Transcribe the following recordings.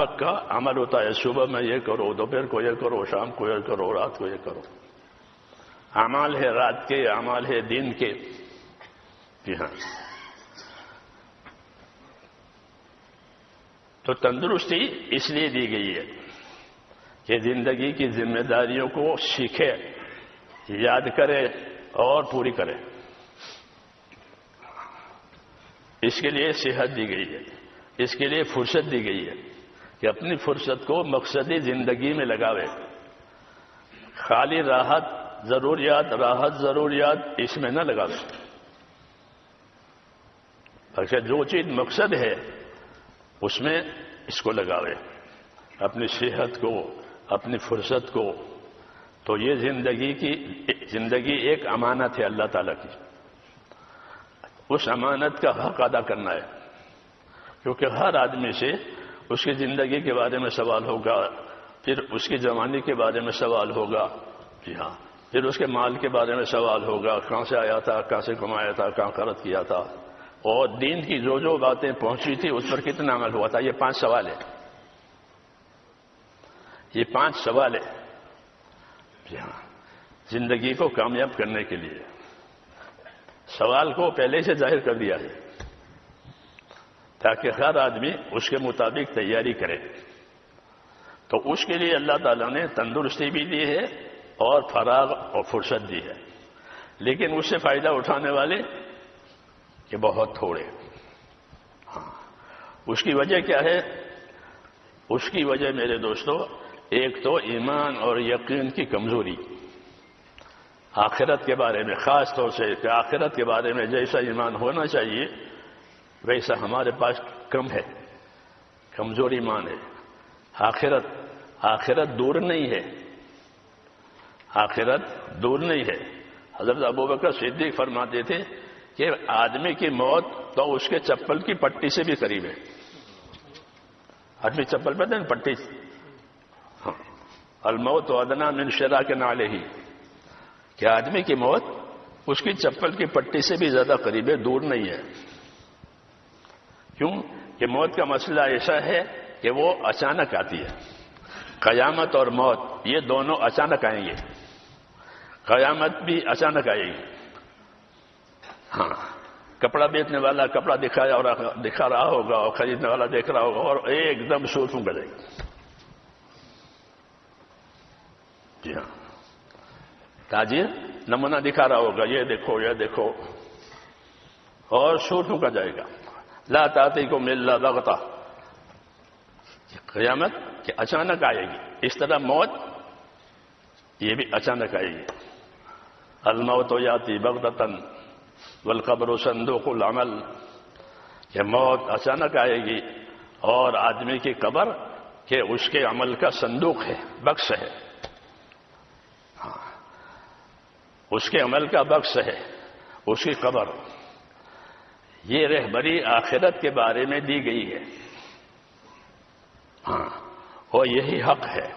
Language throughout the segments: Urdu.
وقت کا عمل ہوتا ہے، صبح میں یہ کرو، دوپہر کو یہ کرو، شام کو یہ کرو، رات کو یہ کرو. اعمال ہے رات کے، اعمال ہے دین کے. جی ہاں. تو تندرستی اس لیے دی گئی ہے کہ زندگی کی ذمہ داریوں کو سیکھے، یاد کرے اور پوری کرے. اس کے لیے صحت دی گئی ہے، اس کے لیے فرصت دی گئی ہے کہ اپنی فرصت کو مقصدی زندگی میں لگاوے. خالی راحت ضروریات اس میں نہ لگاوے، بلکہ جو چیز مقصد ہے اس میں اس کو لگاوے، اپنی صحت کو، اپنی فرصت کو. تو یہ زندگی ایک امانت ہے اللہ تعالیٰ کی. اس امانت کا حق ادا کرنا ہے، کیونکہ ہر آدمی سے اس کی زندگی کے بارے میں سوال ہوگا، پھر اس کی جوانی کے بارے میں سوال ہوگا. جی ہاں. پھر اس کے مال کے بارے میں سوال ہوگا، کہاں سے آیا تھا، کہاں سے کمایا تھا، کہاں خرچ کیا تھا، اور دین کی جو باتیں پہنچی تھی اس پر کتنا عمل ہوا تھا. یہ 5 سوال ہے. یہ 5 سوال ہے. جی ہاں. زندگی کو کامیاب کرنے کے لیے سوال کو پہلے سے ظاہر کر دیا ہے تاکہ ہر آدمی اس کے مطابق تیاری کرے. تو اس کے لیے اللہ تعالیٰ نے تندرستی بھی دی ہے اور فراغ اور فرصت دی ہے، لیکن اس سے فائدہ اٹھانے والے کہ بہت تھوڑے. ہاں. اس کی وجہ کیا ہے؟ اس کی وجہ میرے دوستو، ایک تو ایمان اور یقین کی کمزوری. آخرت کے بارے میں خاص طور سے کہ آخرت کے بارے میں جیسا ایمان ہونا چاہیے ویسا ہمارے پاس کم ہے، کمزور ایمان ہے. آخرت دور نہیں ہے، آخرت دور نہیں ہے. حضرت ابوبکر صدیق فرماتے تھے کہ آدمی کی موت تو اس کے چپل کی پٹی سے بھی قریب ہے. آدمی چپل پہنتے ہیں پٹی. ہاں. الموت ادنیٰ من شراک نعلہ، کہ آدمی کی موت اس کی چپل کی پٹی سے بھی زیادہ قریب ہے، دور نہیں ہے. کیوں کہ موت کا مسئلہ ایسا ہے کہ وہ اچانک آتی ہے. قیامت اور موت یہ دونوں اچانک آئیں گے. قیامت بھی اچانک آئے گی. ہاں. کپڑا بیچنے والا کپڑا دکھا رہا ہوگا اور خریدنے والا دیکھ رہا ہوگا اور ایک دم سور پھونک جائے گی. جی ہاں. تاجر نمونہ دکھا رہا ہوگا، یہ دیکھو اور سور پھونکا جائے گا. لا تأتیکم الا بغتہ، قیامت کہ اچانک آئے گی. اس طرح موت یہ بھی اچانک آئے گی. الموت یاتی بغتۃ والقبر صندوق العمل، کہ موت اچانک آئے گی اور آدمی کی قبر کہ اس کے عمل کا صندوق ہے، بکس ہے. ہاں. اس کے عمل کا بکس ہے اس کی قبر. یہ رہبری آخرت کے بارے میں دی گئی ہے. ہاں. اور یہی حق ہے.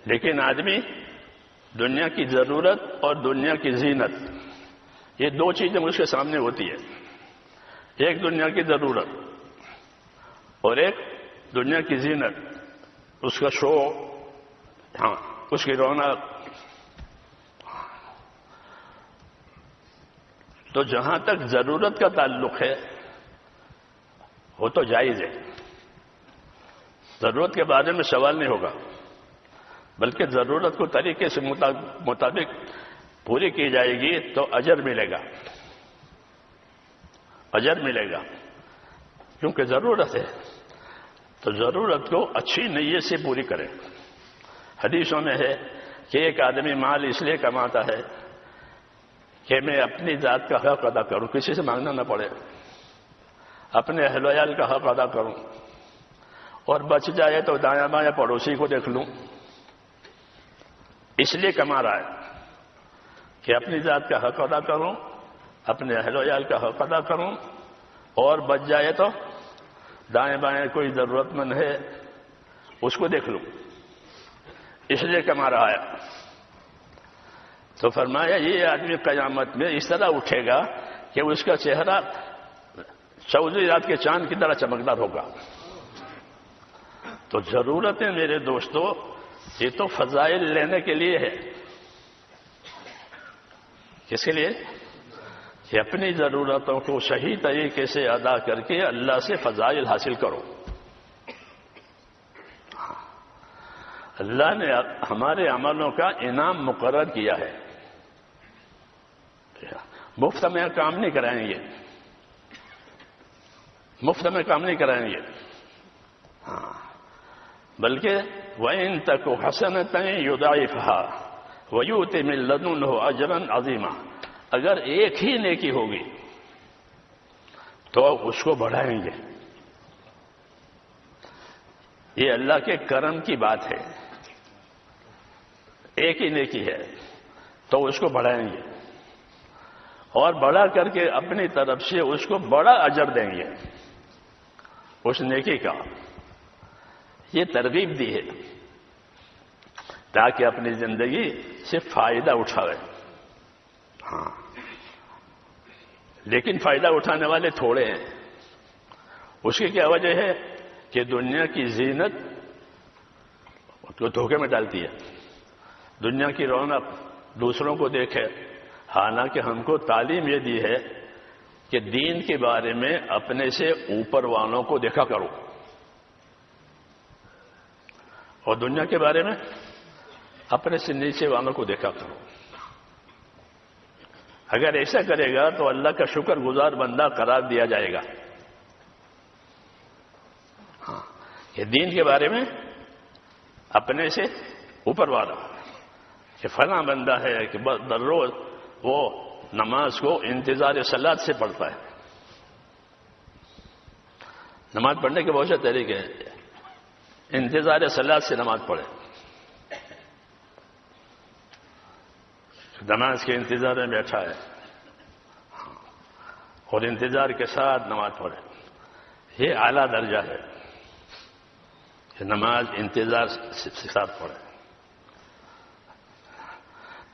لیکن آدمی دنیا کی ضرورت اور دنیا کی زینت، یہ دو چیزیں اس کے سامنے ہوتی ہے. ایک دنیا کی ضرورت اور ایک دنیا کی زینت، اس کا شو، ہاں، اس کی رونق. تو جہاں تک ضرورت کا تعلق ہے وہ تو جائز ہے. ضرورت کے بارے میں سوال نہیں ہوگا، بلکہ ضرورت کو طریقے سے مطابق پوری کی جائے گی تو اجر ملے گا. اجر ملے گا کیونکہ ضرورت ہے. تو ضرورت کو اچھی نیت سے پوری کرے. حدیثوں میں ہے کہ ایک آدمی مال اس لیے کماتا ہے کہ میں اپنی ذات کا حق ادا کروں، کسی سے مانگنا نہ پڑے، اپنے اہل و عیال کا حق ادا کروں، اور بچ جائے تو دایاں بایاں پڑوسی کو دیکھ لوں. اس لیے کما رہا ہے کہ اپنی ذات کا حق ادا کروں، اپنے اہل و عیال کا حق ادا کروں، اور بچ جائے تو دائیں بائیں کوئی ضرورت مند ہے اس کو دیکھ لوں. اس لیے کما رہا ہے. تو فرمایا یہ آدمی قیامت میں اس طرح اٹھے گا کہ اس کا چہرہ چودھری رات کے چاند کی طرح چمکدار ہوگا. تو ضرورتیں میرے دوستو یہ تو فضائل لینے کے لیے ہے. کس کے لیے؟ کہ اپنی ضرورتوں کو صحیح طریقے سے ادا کر کے اللہ سے فضائل حاصل کرو. اللہ نے ہمارے عملوں کا انعام مقرر کیا ہے. مفت میں کام نہیں کرائیں گے، مفت میں کام نہیں کرائیں گے، بلکہ وَإِن تَكُ حَسَنَةً يُضَاعِفْهَا وَيُؤْتِ مِن لَّدُنْهُ أَجْرًا عَظِيمًا. اگر ایک ہی نیکی ہوگی تو اس کو بڑھائیں گے. یہ اللہ کے کرم کی بات ہے. ایک ہی نیکی ہے تو اس کو بڑھائیں گے اور بڑا کر کے اپنی طرف سے اس کو بڑا اجر دیں گے اس نیکی کا. یہ ترغیب دی ہے تاکہ اپنی زندگی سے فائدہ اٹھائے. ہاں، لیکن فائدہ اٹھانے والے تھوڑے ہیں. اس کی کیا وجہ ہے کہ دنیا کی زینت کو دھوکے میں ڈالتی ہے. دنیا کی رونق دوسروں کو دیکھے، حالانکہ ہم کو تعلیم یہ دی ہے کہ دین کے بارے میں اپنے سے اوپر والوں کو دیکھا کرو اور دنیا کے بارے میں اپنے سے نیچے والوں کو دیکھا کرو. اگر ایسا کرے گا تو اللہ کا شکر گزار بندہ قرار دیا جائے گا. ہاں، کہ دین کے بارے میں اپنے سے اوپر والا کہ فلاں بندہ ہے کہ در روز وہ نماز کو انتظار صلاۃ سے پڑھتا ہے. نماز پڑھنے کے بہت سے طریقے ہیں. انتظار صلاۃ سے نماز پڑھے، نماز کے انتظار میں بیٹھا ہے اور انتظار کے ساتھ نماز پڑھے. یہ اعلیٰ درجہ ہے کہ نماز انتظار کے ساتھ پڑھے.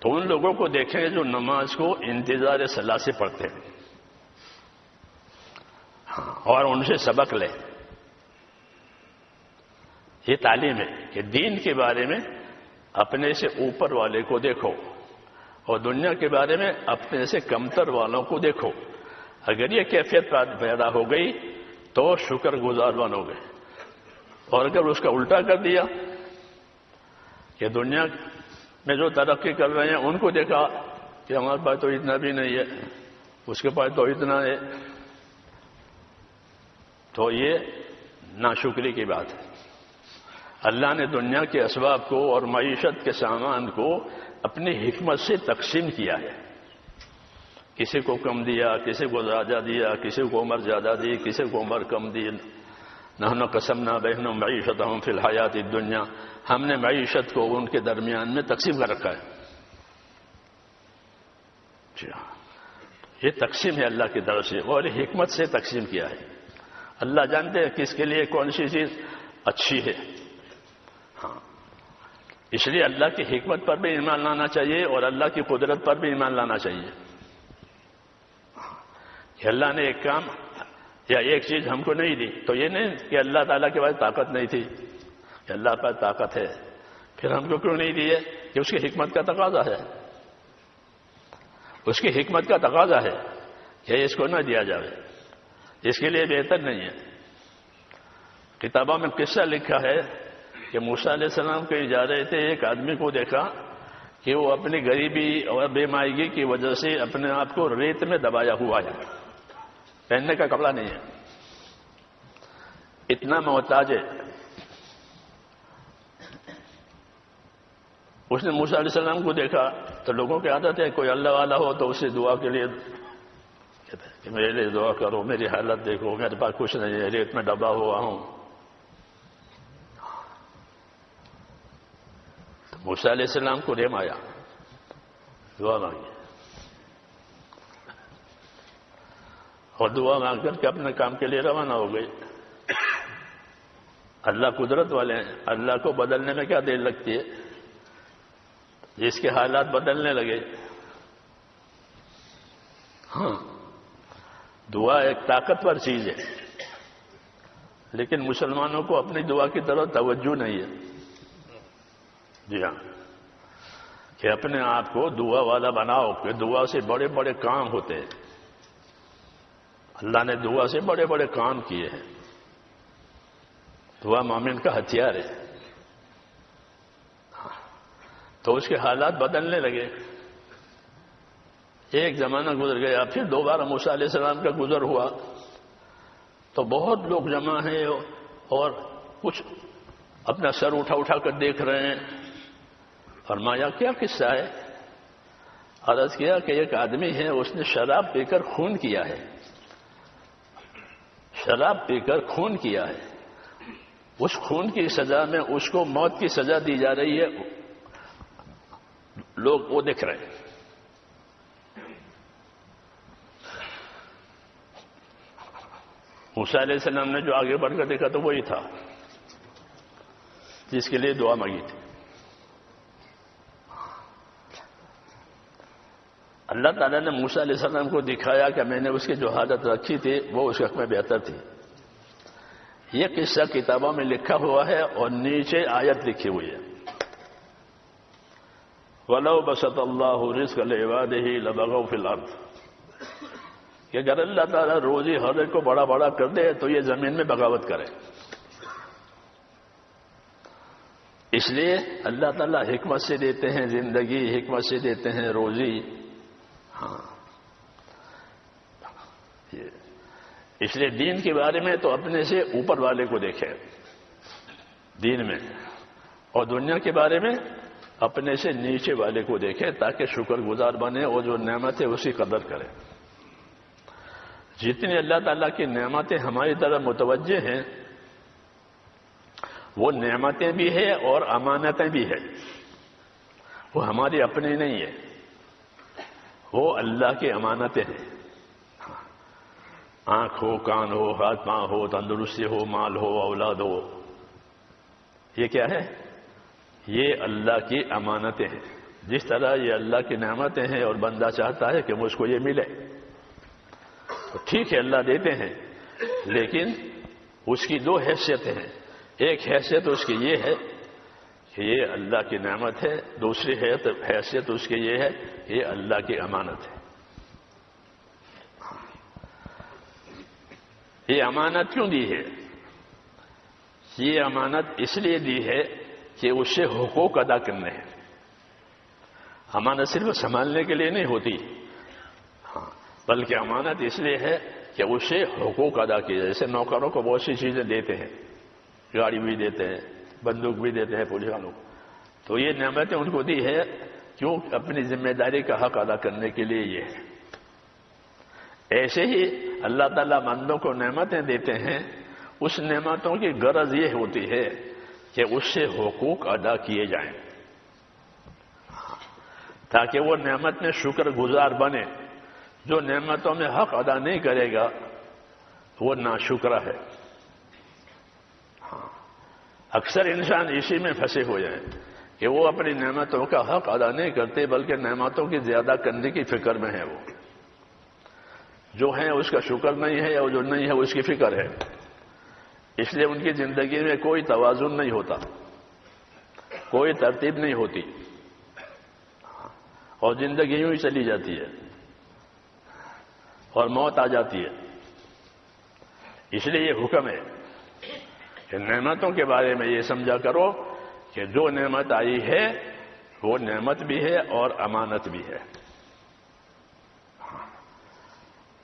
تو ان لوگوں کو دیکھیں جو نماز کو انتظار صلاۃ سے پڑھتے ہیں اور ان سے سبق لیں. یہ تعلیم ہے کہ دین کے بارے میں اپنے سے اوپر والے کو دیکھو اور دنیا کے بارے میں اپنے سے کمتر والوں کو دیکھو. اگر یہ کیفیت پیدا ہو گئی تو شکر گزار بنو گے. اور اگر اس کا الٹا کر دیا کہ دنیا میں جو ترقی کر رہے ہیں ان کو دیکھا کہ ہمارے پاس تو اتنا بھی نہیں ہے، اس کے پاس تو اتنا ہے، تو یہ ناشکری کی بات ہے. اللہ نے دنیا کے اسباب کو اور معیشت کے سامان کو اپنی حکمت سے تقسیم کیا ہے. کسی کو کم دیا، کسی کو زیادہ دیا، کسی کو عمر زیادہ دی، کسی کو عمر کم دی. نحن قسمنا بینہم معیشتہم فی الحیات الدنیا. ہم نے معیشت کو ان کے درمیان میں تقسیم کر رکھا ہے. یہ تقسیم ہے اللہ کی طرف سے اور حکمت سے تقسیم کیا ہے. اللہ جانتے ہیں کس کے لیے کون سی چیز اچھی ہے. ہاں، اس لیے اللہ کی حکمت پر بھی ایمان لانا چاہیے اور اللہ کی قدرت پر بھی ایمان لانا چاہیے کہ اللہ نے ایک کام یا ایک چیز ہم کو نہیں دی تو یہ نہیں کہ اللہ تعالیٰ کے پاس طاقت نہیں تھی، کہ اللہ کے پاس طاقت ہے پھر ہم کو کیوں نہیں دیے، کہ اس کی حکمت کا تقاضا ہے. اس کی حکمت کا تقاضا ہے کہ اس کو نہ دیا جائے، اس کے لیے بہتر نہیں ہے. کتابوں میں قصہ لکھا ہے کہ موسیٰ علیہ السلام کہیں جا رہے تھے، ایک آدمی کو دیکھا کہ وہ اپنی غریبی اور بے مائگی کی وجہ سے اپنے آپ کو ریت میں دبایا ہوا ہے، پہننے کا کپڑا نہیں ہے، اتنا محتاج ہے. اس نے موسیٰ علیہ السلام کو دیکھا تو لوگوں کی عادت ہے کوئی اللہ والا ہو تو اسے دعا کے لیے کہتے ہیں کہ میرے لیے دعا کرو، میری حالت دیکھو، میرے پاس کچھ نہیں ہے، ریت میں دبا ہوا ہوں. تو موسیٰ علیہ السلام کو رحم آیا، دعا مانگی اور دعا مانگ کر کے اپنے کام کے لیے روانہ ہو گئی. اللہ قدرت والے ہیں، اللہ کو بدلنے میں کیا دیر لگتی ہے. جس کے حالات بدلنے لگے. ہاں، دعا ایک طاقتور چیز ہے. لیکن مسلمانوں کو اپنی دعا کی طرف توجہ نہیں ہے. جی ہاں، کہ اپنے آپ کو دعا والا بناؤ کہ دعا سے بڑے بڑے کام ہوتے ہیں. اللہ نے دعا سے بڑے بڑے کام کیے ہیں. دعا مومن کا ہتھیار ہے. تو اس کے حالات بدلنے لگے. ایک زمانہ گزر گیا، پھر دوبارہ موسیٰ علیہ السلام کا گزر ہوا تو بہت لوگ جمع ہیں اور کچھ اپنا سر اٹھا اٹھا کر دیکھ رہے ہیں. فرمایا کیا قصہ ہے؟ عرض کیا کہ ایک آدمی ہے، اس نے شراب پی کر خون کیا ہے. شراب پی کر خون کیا ہے. اس خون کی سزا میں اس کو موت کی سزا دی جا رہی ہے. لوگ وہ دیکھ رہے ہیں. موسیٰ علیہ السلام نے جو آگے بڑھ کر دیکھا تو وہی تھا جس کے لیے دعا مانگی تھی. اللہ تعالیٰ نے موسیٰ علیہ السلام کو دکھایا کہ میں نے اس کی جو حالت رکھی تھی وہ اس حق میں بہتر تھی. یہ قصہ کتابوں میں لکھا ہوا ہے اور نیچے آیت لکھی ہوئی ہے، وَلَوْ بَسَطَ اللَّهُ رِزْقَ لِعِبَادِهِ لَبَغَوْا فِي الْأَرْضِ، کہ اگر اللہ تعالیٰ روزی ہر ایک کو بڑا بڑا کر دے تو یہ زمین میں بغاوت کرے. اس لیے اللہ تعالیٰ حکمت سے دیتے ہیں زندگی، حکمت سے دیتے ہیں روزی. ہاں، اس لیے دین کے بارے میں تو اپنے سے اوپر والے کو دیکھیں دین میں، اور دنیا کے بارے میں اپنے سے نیچے والے کو دیکھیں تاکہ شکر گزار بنے اور جو نعمت ہے اسی قدر کرے. جتنی اللہ تعالیٰ کی نعمتیں ہماری طرف متوجہ ہیں وہ نعمتیں بھی ہیں اور امانتیں بھی ہیں. وہ ہماری اپنی نہیں ہے، وہ اللہ کی امانتیں ہیں. آنکھ ہو، کان ہو، ہاتھ پاؤں ہو، تندرستی ہو، مال ہو، اولاد ہو، یہ کیا ہے؟ یہ اللہ کی امانتیں ہیں. جس طرح یہ اللہ کی نعمتیں ہیں اور بندہ چاہتا ہے کہ مجھ کو یہ ملے تو ٹھیک ہے اللہ دیتے ہیں، لیکن اس کی دو حیثیتیں ہیں. ایک حیثیت اس کی یہ ہے کہ یہ اللہ کی نعمت ہے، دوسری حیثیت اس کی یہ ہے کہ یہ اللہ کی امانت ہے. یہ امانت کیوں دی ہے؟ یہ امانت اس لیے دی ہے کہ اس سے حقوق ادا کرنے ہیں. امانت صرف سنبھالنے کے لیے نہیں ہوتی، ہاں، بلکہ امانت اس لیے ہے کہ اس سے حقوق ادا کیے. جیسے نوکروں کو بہت سی چیزیں دیتے ہیں، گاڑی بھی دیتے ہیں، بندوق بھی دیتے ہیں پولیس والوں کو، تو یہ نعمتیں ان کو دی ہے کیوں؟ اپنی ذمہ داری کا حق ادا کرنے کے لیے یہ ہے. ایسے ہی اللہ تعالیٰ بندوں کو نعمتیں دیتے ہیں، اس نعمتوں کی غرض یہ ہوتی ہے کہ اس سے حقوق ادا کیے جائیں تاکہ وہ نعمت میں شکر گزار بنے. جو نعمتوں میں حق ادا نہیں کرے گا وہ ناشکرا ہے. اکثر انسان اسی میں پھنسے ہو جائیں کہ وہ اپنی نعمتوں کا حق ادا نہیں کرتے بلکہ نعمتوں کی زیادہ کرنے کی فکر میں ہے. وہ جو ہے اس کا شکر نہیں ہے اور جو نہیں ہے اس کی فکر ہے. اس لیے ان کی زندگی میں کوئی توازن نہیں ہوتا، کوئی ترتیب نہیں ہوتی اور زندگی یوں ہی چلی جاتی ہے اور موت آ جاتی ہے. اس لیے یہ حکم ہے کہ نعمتوں کے بارے میں یہ سمجھا کرو کہ جو نعمت آئی ہے وہ نعمت بھی ہے اور امانت بھی ہے.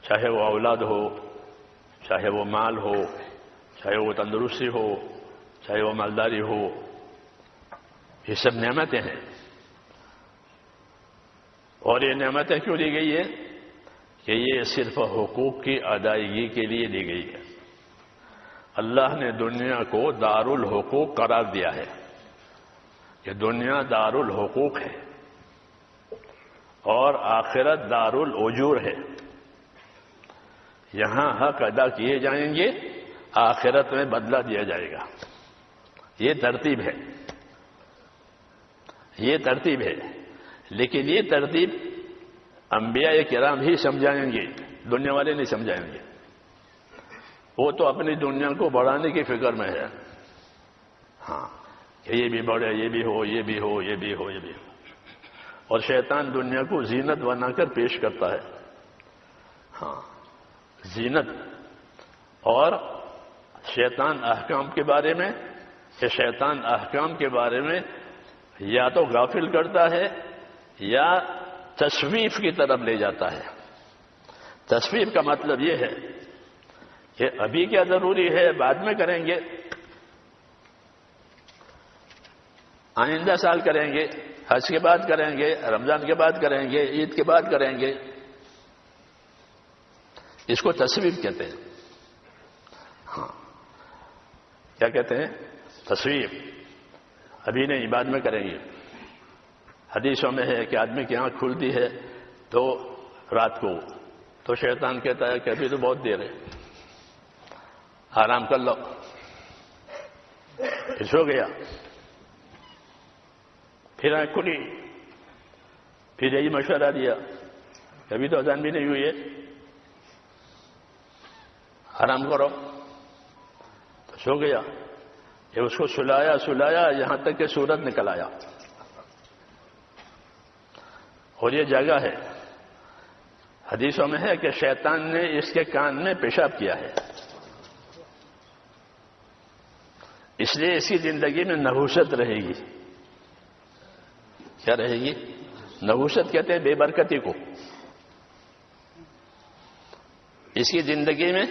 چاہے وہ اولاد ہو، چاہے وہ مال ہو، چاہے وہ تندرستی ہو، چاہے وہ مالداری ہو، یہ سب نعمتیں ہیں. اور یہ نعمتیں کیوں دی گئی ہے؟ کہ یہ صرف حقوق کی ادائیگی کے لیے دی گئی ہے. اللہ نے دنیا کو دار الحقوق قرار دیا ہے کہ دنیا دار الحقوق ہے اور آخرت دار الاجور ہے. یہاں حق ادا کیے جائیں گے، آخرت میں بدلہ دیا جائے گا. یہ ترتیب ہے، یہ ترتیب ہے. لیکن یہ ترتیب انبیاء کرام ہی سمجھائیں گے، دنیا والے نہیں سمجھائیں گے. وہ تو اپنی دنیا کو بڑھانے کی فکر میں ہے، ہاں کہ یہ بھی بڑھے، یہ بھی ہو، یہ بھی ہو، یہ بھی ہو، یہ بھی ہو، اور شیطان دنیا کو زینت بنا کر پیش کرتا ہے، ہاں زینت۔ اور شیطان احکام کے بارے میں، کہ شیطان احکام کے بارے میں یا تو غافل کرتا ہے یا تصویف کی طرف لے جاتا ہے۔ تصویف کا مطلب یہ ہے کہ ابھی کیا ضروری ہے بعد میں کریں گے، آئندہ سال کریں گے، حج کے بعد کریں گے، رمضان کے بعد کریں گے، عید کے بعد کریں گے، اس کو تصویف کہتے ہیں۔ ہاں کیا کہتے ہیں؟ تصویف۔ ابھی نہیں بعد میں کریں گے۔ حدیثوں میں ہے کہ آدمی کی آنکھ کھلتی ہے تو رات کو، تو شیطان کہتا ہے کہ ابھی تو بہت دیر ہے، آرام کر لو، پھر سو گیا، پھر آنکھ کھلی، پھر یہی مشورہ دیا کہ ابھی تو اذان بھی نہیں ہوئی ہے، آرام کرو، تو سو گیا۔ یہ اس کو سلایا یہاں تک کہ سورج نکل آیا، اور یہ جگہ ہے، حدیثوں میں ہے کہ شیطان نے اس کے کان میں پیشاب کیا ہے، اس لیے اس کی زندگی میں نحوست رہے گی۔ کیا رہے گی؟ نحوست کہتے ہیں بے برکتی کو۔ اس کی زندگی میں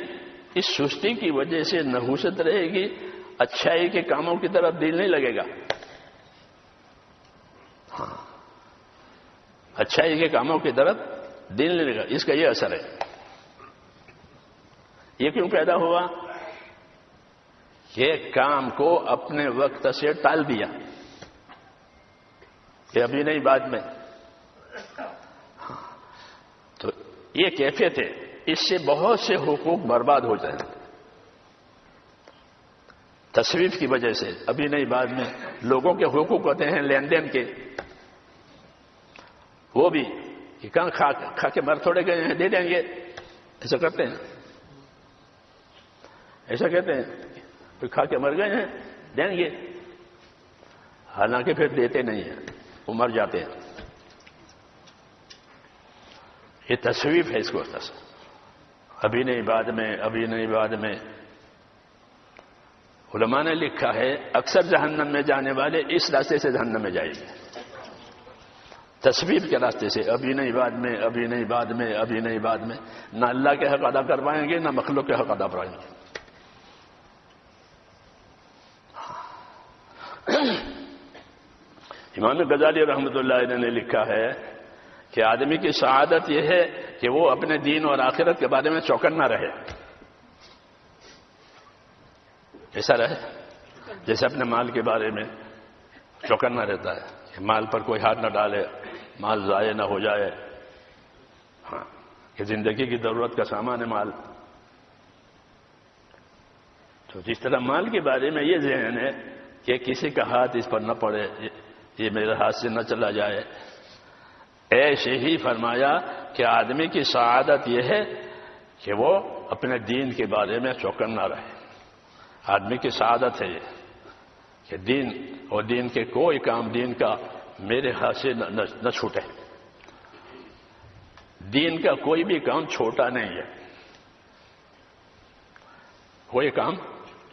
اس سستی کی وجہ سے نحوست رہے گی، اچھائی کے کاموں کی طرف دل نہیں لگے گا، ہاں اچھائی کے کاموں کی طرف دل نہیں لگے گا، اس کا یہ اثر ہے۔ یہ کیوں پیدا ہوا؟ کہ کام کو اپنے وقت سے ٹال دیا کہ ابھی نہیں بعد میں، تو یہ کیفیت ہے، اس سے بہت سے حقوق برباد ہو جائیں تصویف کی وجہ سے۔ ابھی نہیں بعد میں لوگوں کے حقوق ہوتے ہیں لین دین کے، وہ بھی کہ کہاں کھا کے مر تھوڑے گئے ہیں، دے دیں گے، ایسا کرتے ہیں، ایسا کہتے ہیں کہ کھا کے مر گئے ہیں دیں گے، حالانکہ پھر دیتے نہیں ہیں، وہ مر جاتے ہیں۔ یہ تصویف ہے، اس کو ابھی نہیں بعد میں، ابھی نہیں بعد میں۔ علماء نے لکھا ہے اکثر جہنم میں جانے والے اس راستے سے جہنم میں جائیں گے، تصویف کے راستے سے، ابھی نہیں بعد میں، ابھی نہیں بعد میں، ابھی نہیں بعد میں، نہ اللہ کے حق ادا کر پائیں گے نہ مخلوق کے حق ادا پائیں گے۔ امام غزالی رحمۃ اللہ علیہ نے لکھا ہے کہ آدمی کی سعادت یہ ہے کہ وہ اپنے دین اور آخرت کے بارے میں چوکنا رہے، ایسا رہے جیسے اپنے مال کے بارے میں چوکنا رہتا ہے کہ مال پر کوئی ہاتھ نہ ڈالے، مال ضائع نہ ہو جائے، ہاں کہ زندگی کی ضرورت کا سامان ہے مال۔ تو جس طرح مال کے بارے میں یہ ذہن ہے کہ کسی کا ہاتھ اس پر نہ پڑے، یہ میرے ہاتھ سے نہ چلا جائے، ایسے ہی فرمایا کہ آدمی کی سعادت یہ ہے کہ وہ اپنے دین کے بارے میں چوکنا رہے۔ آدمی کی سعادت ہے یہ کہ دین اور دین کے کوئی کام دین کا میرے ہاتھ سے نہ چھوٹے، دین کا کوئی بھی کام چھوٹا نہیں ہے، کوئی کام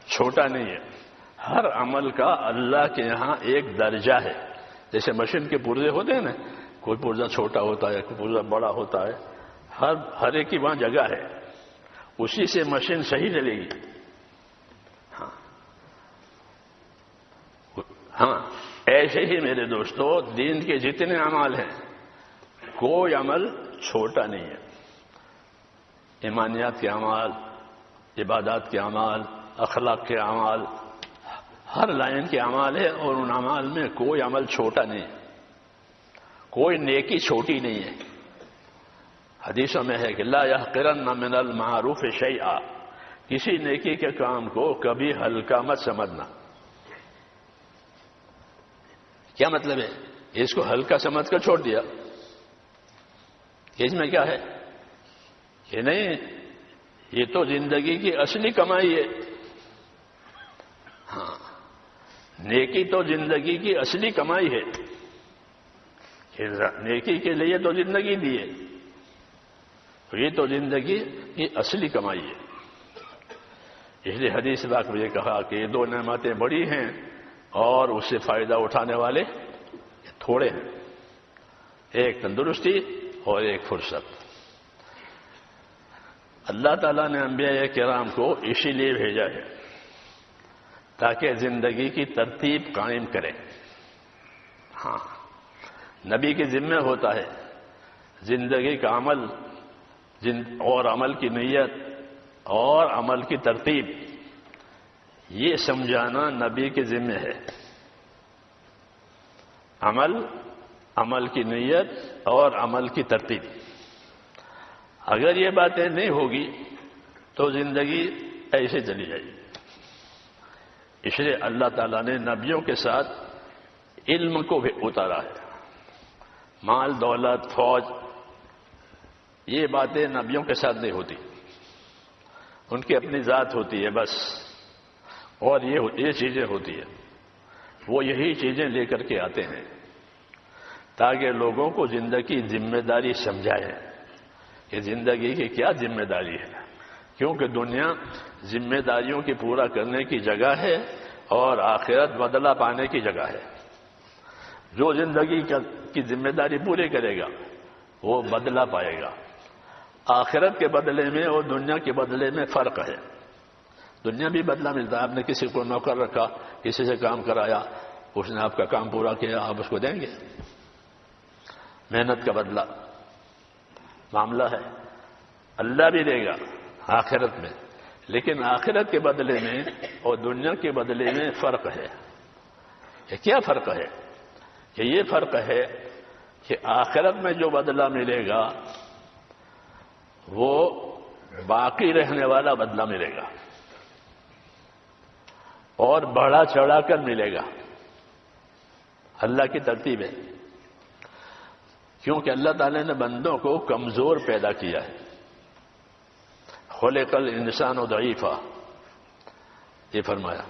چھوٹا نہیں ہے، ہر عمل کا اللہ کے یہاں ایک درجہ ہے۔ جیسے مشین کے پرزے ہوتے ہیں نا، کوئی پرزہ چھوٹا ہوتا ہے، کوئی پرزہ بڑا ہوتا ہے، ہر ایک کی وہاں جگہ ہے، اسی سے مشین صحیح چلے گی۔ ہاں ایسے ہی میرے دوستو دین کے جتنے اعمال ہیں کوئی عمل چھوٹا نہیں ہے، ایمانیات کے اعمال، عبادات کے اعمال، اخلاق کے اعمال، ہر لائن کے اعمال ہے، اور ان اعمال میں کوئی عمل چھوٹا نہیں ہے، کوئی نیکی چھوٹی نہیں ہے۔ حدیثوں میں ہے کہ لا یحقرن من المعروف شیئا، کسی نیکی کے کام کو کبھی ہلکا مت سمجھنا۔ کیا مطلب ہے؟ اس کو ہلکا سمجھ کر چھوڑ دیا، اس میں کیا ہے؟ یہ نہیں یہ تو زندگی کی اصلی کمائی ہے. ہاں، نیکی تو زندگی کی اصلی کمائی ہے. نیکی کے لیے تو زندگی دی ہے، یہ تو زندگی کی اصلی کمائی ہے. اس لیے حدیث پاک میں یہ کہا کہ یہ دو نعمتیں بڑی ہیں اور اس سے فائدہ اٹھانے والے تھوڑے ہیں. ایک تندرستی اور ایک فرصت. اللہ تعالیٰ نے انبیاء کرام کو اسی لیے بھیجا ہے تاکہ زندگی کی ترتیب قائم کریں. ہاں، نبی کے ذمہ ہوتا ہے زندگی کا عمل اور عمل کی نیت اور عمل کی ترتیب یہ سمجھانا نبی کے ذمہ ہے. عمل کی نیت اور عمل کی ترتیب. اگر یہ باتیں نہیں ہوگی تو زندگی ایسے چلی جائے گی. اس لیے اللہ تعالیٰ نے نبیوں کے ساتھ علم کو بھی اتارا ہے. مال، دولت، فوج، یہ باتیں نبیوں کے ساتھ نہیں ہوتی. ان کی اپنی ذات ہوتی ہے بس، اور یہ چیزیں ہوتی ہیں. وہ یہی چیزیں لے کر کے آتے ہیں تاکہ لوگوں کو زندگی ذمہ داری سمجھائے کہ زندگی کی کیا ذمہ داری ہے. کیونکہ دنیا ذمہ داریوں کی پورا کرنے کی جگہ ہے اور آخرت بدلہ پانے کی جگہ ہے. جو زندگی کی ذمہ داری پوری کرے گا وہ بدلہ پائے گا. آخرت کے بدلے میں اور دنیا کے بدلے میں فرق ہے. دنیا بھی بدلہ ملتا ہے. آپ نے کسی کو نوکر رکھا، کسی سے کام کرایا، اس نے آپ کا کام پورا کیا، آپ اس کو دیں گے. محنت کا بدلہ معاملہ ہے. اللہ بھی دے گا آخرت میں، لیکن آخرت کے بدلے میں اور دنیا کے بدلے میں فرق ہے. یہ کیا فرق ہے؟ کہ یہ فرق ہے کہ آخرت میں جو بدلہ ملے گا وہ باقی رہنے والا بدلہ ملے گا اور بڑھا چڑھا کر ملے گا. اللہ کی ترتیب ہے. کیونکہ اللہ تعالی نے بندوں کو کمزور پیدا کیا ہے. خلق الانسان ضعیفا، یہ فرمایا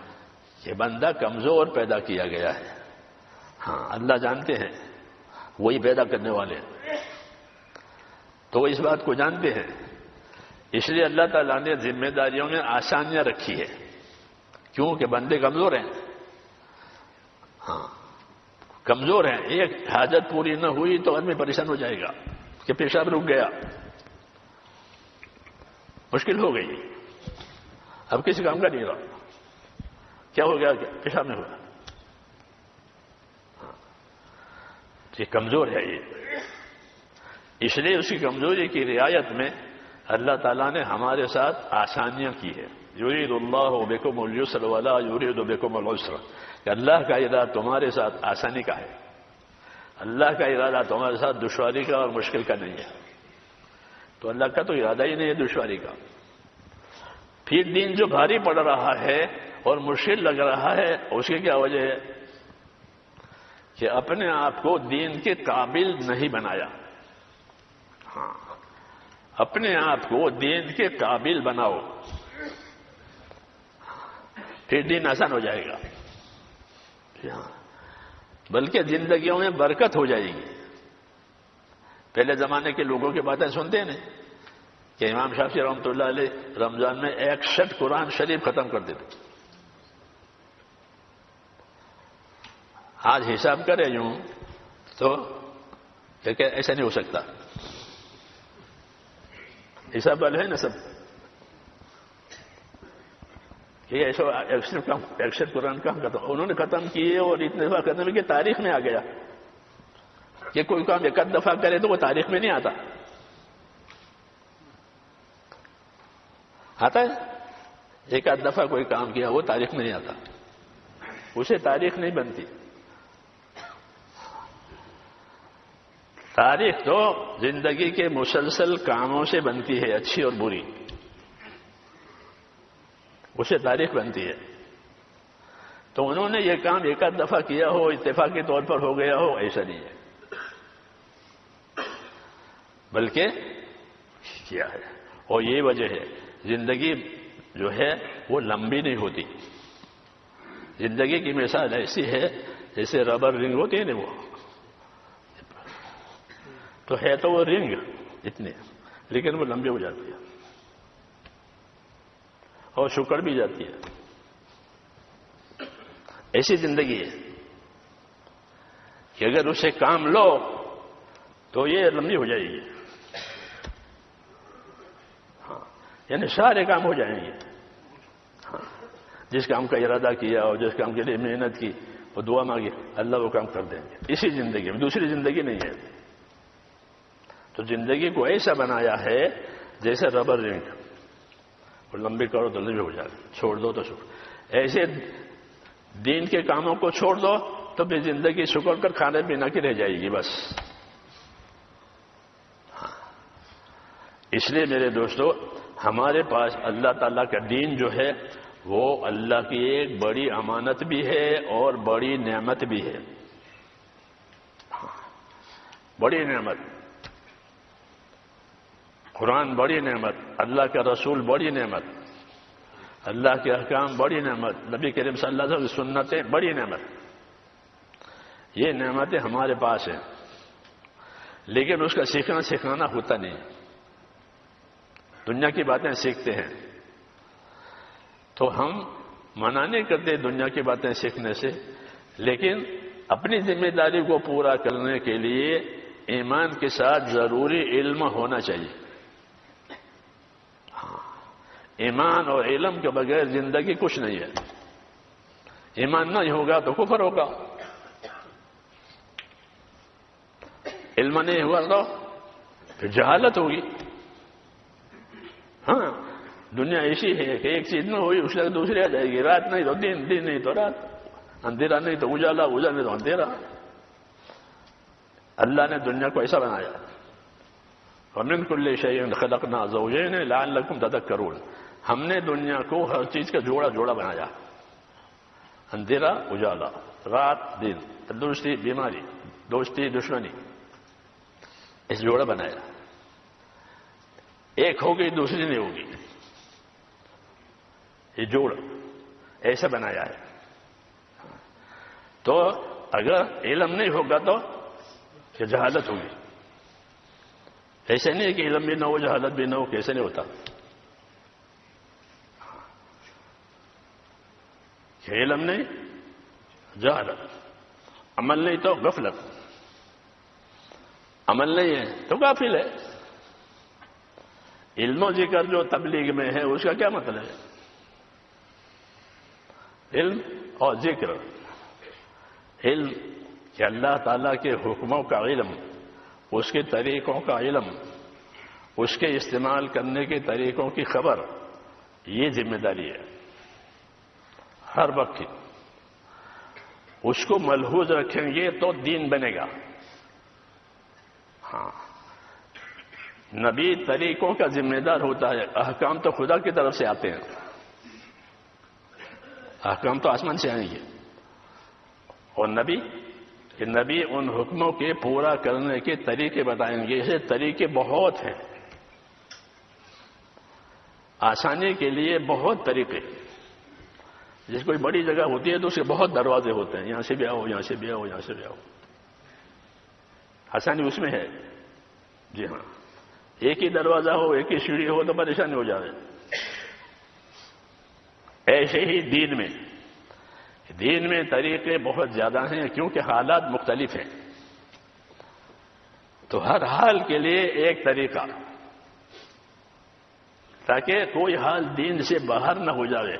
کہ بندہ کمزور پیدا کیا گیا ہے. ہاں، اللہ جانتے ہیں، وہی پیدا کرنے والے ہیں، تو وہ اس بات کو جانتے ہیں. اس لیے اللہ تعالیٰ نے ذمہ داریوں میں آسانیاں رکھی ہے کیونکہ بندے کمزور ہیں. ہاں، کمزور ہیں. ایک حاجت پوری نہ ہوئی تو آدمی پریشان ہو جائے گا کہ پیشاب رک گیا، مشکل ہو گئی، اب کسی کام کا نہیں رہا. کیا ہو گیا؟ کیا پیشاب نہیں ہوا؟ یہ کمزور ہے. یہ اس لیے اس کی کمزوری کی رعایت میں اللہ تعالیٰ نے ہمارے ساتھ آسانیاں کی ہے. یرید اللہ بکم اليسر ولا یرید بکم العسر، کہ اللہ کا ارادہ تمہارے ساتھ آسانی کا ہے. اللہ کا ارادہ تمہارے ساتھ دشواری کا اور مشکل کا نہیں ہے. تو اللہ کا تو ارادہ ہی نہیں ہے دشواری کا. پھر دین جو بھاری پڑ رہا ہے اور مشکل لگ رہا ہے، اس کی کیا وجہ ہے؟ کہ اپنے آپ کو دین کے قابل نہیں بنایا. ہاں، اپنے آپ کو دین کے قابل بناؤ، پھر دین آسان ہو جائے گا. بلکہ زندگیوں میں برکت ہو جائے گی. پہلے زمانے کے لوگوں کی باتیں سنتے ہیں کہ امام شافعی رحمۃ اللہ علیہ رمضان میں 61 قرآن شریف ختم کر دیتے. آج حساب کرے یوں تو کہ ایسا نہیں ہو سکتا. حساب والے ہیں نا سب کہ ایسا 61 قرآن کہاں ختم، انہوں نے ختم کیے اور اتنے دفعہ ختم کیے تاریخ میں آ گیا. کہ کوئی کام ایک آدھ دفعہ کرے تو وہ تاریخ میں نہیں آتا. آتا ہے ایک آدھ دفعہ کوئی کام کیا وہ تاریخ میں نہیں آتا، اسے تاریخ نہیں بنتی. تاریخ تو زندگی کے مسلسل کاموں سے بنتی ہے، اچھی اور بری، اسے تاریخ بنتی ہے. تو انہوں نے یہ کام ایک آدھ دفعہ کیا ہو، اتفاقی طور پر ہو گیا ہو، ایسا نہیں ہے، بلکہ کیا ہے. اور یہ وجہ ہے زندگی جو ہے وہ لمبی نہیں ہوتی. زندگی کی مثال ایسی ہے جیسے ربر رنگ ہوتی ہے نا، وہ تو ہے تو وہ رنگ اتنے، لیکن وہ لمبی ہو جاتی ہے اور سکڑ بھی جاتی ہے. ایسی زندگی ہے کہ اگر اسے کام لو تو یہ لمبی ہو جائے گی. ہاں، یعنی سارے کام ہو جائیں گے. ہاں، جس کام کا ارادہ کیا اور جس کام کے لیے محنت کی وہ دعا مانگی، اللہ وہ کام کر دیں گے. اسی زندگی میں، دوسری زندگی نہیں ہے. تو زندگی کو ایسا بنایا ہے جیسے ربر رنگ، اور لمبی کرو تو لمبی ہو جائے، چھوڑ دو تو چھوڑ. ایسے دین کے کاموں کو چھوڑ دو تو پھر زندگی سکڑ کر کھانے پینا کی رہ جائے گی بس. اس لیے میرے دوستو، ہمارے پاس اللہ تعالیٰ کا دین جو ہے وہ اللہ کی ایک بڑی امانت بھی ہے اور بڑی نعمت بھی ہے. بڑی نعمت، قرآن بڑی نعمت، اللہ کا رسول بڑی نعمت، اللہ کے احکام بڑی نعمت، نبی کریم صلی اللہ علیہ وسلم کی سنتیں بڑی نعمت. یہ نعمتیں ہمارے پاس ہیں، لیکن اس کا سیکھنا سکھانا ہوتا نہیں. دنیا کی باتیں سیکھتے ہیں تو ہم منع نہیں کرتے دنیا کی باتیں سیکھنے سے، لیکن اپنی ذمہ داری کو پورا کرنے کے لیے ایمان کے ساتھ ضروری علم ہونا چاہیے. ایمان اور علم کے بغیر زندگی کچھ نہیں ہے. ایمان نہیں ہوگا تو کفر ہوگا، علم نہیں ہوا تو پھر جہالت ہوگی. ہاں، دنیا ایسی ہے کہ ایک چیز نہ ہوئی اس کے دوسری آ جائے گی. رات نہیں تو دن، دن نہیں تو رات، اندھیرا نہیں تو اجالا، اجالا نہیں تو اندھیرا. اللہ نے دنیا کو ایسا بنایا. وَمِن كُلِّ شَيْءٍ خَلَقْنَا زَوْجَيْنِ لَعَلَّكُمْ تَذَكَّرُونَ. ہم نے دنیا کو ہر چیز کا جوڑا جوڑا بنایا. اندھیرا اجالا، رات دن، تندرستی بیماری، دوستی دشمنی، اس جوڑا بنایا. ایک ہوگی دوسری نہیں ہوگی، یہ جوڑ ایسا بنایا ہے. تو اگر علم نہیں ہوگا تو کہ جہالت ہوگی. ایسے نہیں کہ علم بھی نہ ہو جہالت بھی نہ ہو، کیسے نہیں ہوتا. کہ علم نہیں جہالت، عمل نہیں تو غفلت، عمل نہیں ہے تو غافل ہے. علم و ذکر جو تبلیغ میں ہے اس کا کیا مطلب ہے؟ علم اور ذکر، علم کہ اللہ تعالیٰ کے حکموں کا علم، اس کے طریقوں کا علم، اس کے استعمال کرنے کے طریقوں کی خبر، یہ ذمہ داری ہے ہر وقت کی. اس کو ملحوظ رکھیں گے تو دین بنے گا. ہاں، نبی طریقوں کا ذمہ دار ہوتا ہے. احکام تو خدا کی طرف سے آتے ہیں، احکام تو آسمان سے آئیں گے. اور نبی ان حکموں کے پورا کرنے کے طریقے بتائیں گے. ایسے طریقے بہت ہیں، آسانی کے لیے بہت طریقے. جس کوئی بڑی جگہ ہوتی ہے تو اس کے بہت دروازے ہوتے ہیں، یہاں سے بھی آؤ، یہاں سے بھی آؤ، یہاں سے بھی آؤ. آسانی اس میں ہے. جی ہاں، ایک ہی دروازہ ہو، ایک ہی سیڑھی ہو تو پریشانی ہو جائے. ایسے ہی دین میں طریقے بہت زیادہ ہیں، کیونکہ حالات مختلف ہیں. تو ہر حال کے لیے ایک طریقہ، تاکہ کوئی حال دین سے باہر نہ ہو جائے.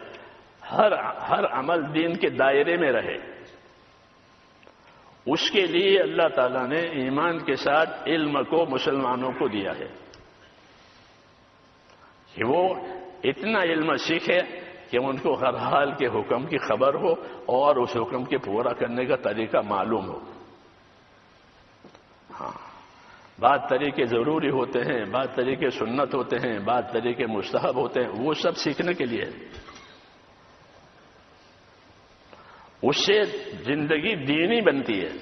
ہر عمل دین کے دائرے میں رہے. اس کے لیے اللہ تعالیٰ نے ایمان کے ساتھ علم کو مسلمانوں کو دیا ہے کہ وہ اتنا علم سیکھے کہ ان کو ہر حال کے حکم کی خبر ہو اور اس حکم کے پورا کرنے کا طریقہ معلوم ہو. ہاں، بعض طریقے ضروری ہوتے ہیں، بعض طریقے سنت ہوتے ہیں، بعض طریقے مستحب ہوتے ہیں. وہ سب سیکھنے کے لیے، اس سے زندگی دینی بنتی ہے،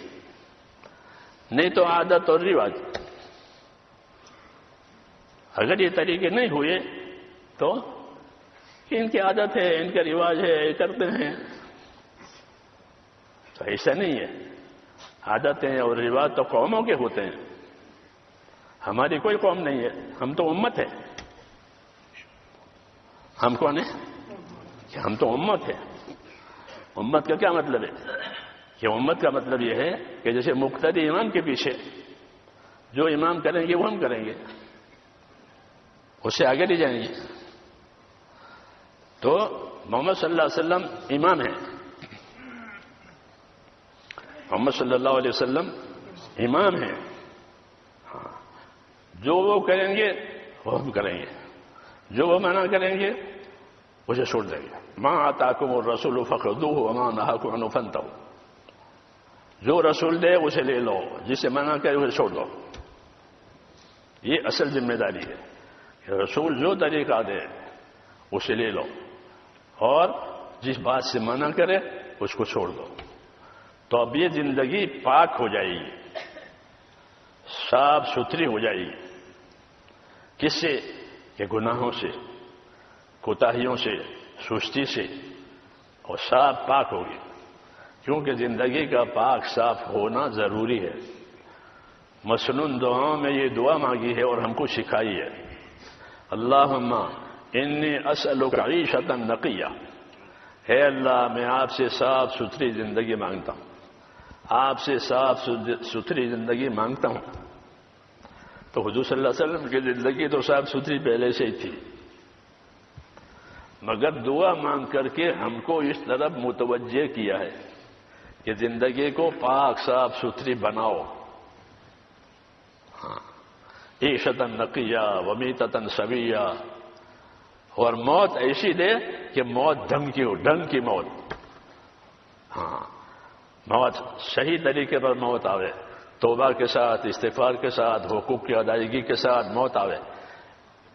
نہیں تو عادت اور رواج. اگر یہ طریقے نہیں ہوئے تو ان کی عادت ہے، ان کا رواج ہے، یہ کرتے ہیں. تو ایسا نہیں ہے. عادتیں اور رواج تو قوموں کے ہوتے ہیں. ہماری کوئی قوم نہیں ہے، ہم تو امت ہے. ہم کون ہیں؟ کہ ہم تو امت ہے. امت کا کیا مطلب ہے؟ کہ امت کا مطلب یہ ہے کہ جیسے مقتدی امام کے پیچھے جو امام کریں گے وہ ہم کریں گے، اس سے آگے نہیں جائیں گے. تو محمد صلی اللہ علیہ وسلم امام ہیں. محمد صلی اللہ علیہ وسلم امام ہیں. جو وہ کریں گے وہ ہم کریں گے، جو وہ منع کریں گے اسے چھوڑ دیں گے. ما آتاکم الرسول فخذوہ وما نہاکم عنہ فانتہوا. جو رسول دے اسے لے لو، جسے منع کرے اسے چھوڑ دو. یہ اصل ذمہ داری ہے کہ رسول جو طریقہ دے اسے لے لو، اور جس بات سے منع کرے اس کو چھوڑ دو. تو اب یہ زندگی پاک ہو جائے گی، صاف ستھری ہو جائے گی. کس سے؟ کہ گناہوں سے، کوتاہیوں سے، سستی سے، اور صاف پاک ہوگی. کیونکہ زندگی کا پاک صاف ہونا ضروری ہے. مسنون دعاؤں میں یہ دعا مانگی ہے اور ہم کو سکھائی ہے. اللہم انی اسألک عیشۃ نقیہ. ہے اللہ، میں آپ سے صاف ستھری زندگی مانگتا ہوں، آپ سے صاف ستھری زندگی مانگتا ہوں. تو حضور صلی اللہ علیہ وسلم کی زندگی تو صاف ستھری پہلے سے ہی تھی، مگر دعا مانگ کر کے ہم کو اس طرف متوجہ کیا ہے کہ زندگی کو پاک صاف ستھری بناؤ. عیشۃ نقیہ ومیتۃ سویہ. اور موت ایسی دے کہ موت ڈھنگ کی موت. موت صحیح طریقے پر موت آوے، توبہ کے ساتھ، استغفار کے ساتھ، حقوق کی ادائیگی کے ساتھ موت آوے.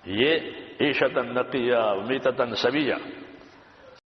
یہ عیشۃ نقیہ ومیتۃ سویہ.